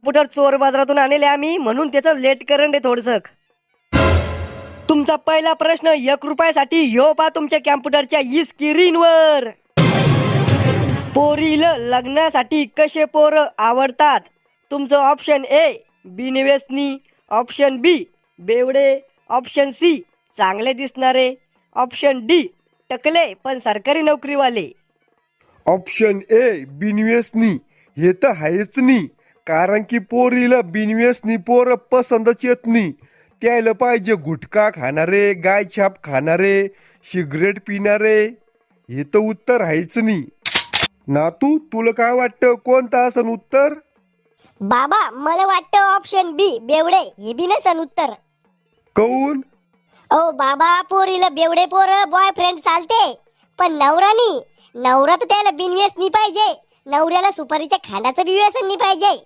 Computer चोर बाजारातून आणले आम्ही, म्हणून त्याचं लेट करंट आहे थोडस. तुमचा पहिला प्रश्न 1 रुपयासाठी ह्यो पा तुमच्या कॅम्प्युटरच्या स्क्रीनवर. पोरीला लग्नासाठी कसे पोर आवडतात? तुमचं ऑप्शन ए बिनव्यसनी, ऑप्शन बी बेवडे, ऑप्शन सी चांगले दिसणारे, ऑप्शन डी टकले पण सरकारी नोकरीवाले. Option A बिनव्यसनी. हे तर आहेच नाही, कारण की पोरीला बिनव्यसनी पोर पसंतच येत नाही. त्याला पाहिजे गुटखा खाणारे, गाय छाप खाणारे, सिगरेट पिणारे. हे तर उत्तर आहेच नाही. नातू, तुला काय वाटतं कोणतं असन उत्तर? बाबा मला वाटतं ऑप्शन बी बेवडे हे बी नसन उत्तर. कौन? ओ बाबा, पोरीला बेवडे पोर बॉयफ्रेंड चालते, पण नवरा तर त्याला बिनव्यसनी पाहिजे. नवऱ्याला सुपारीच्या खांडाचं बी व्यसन नाही पाहिजे.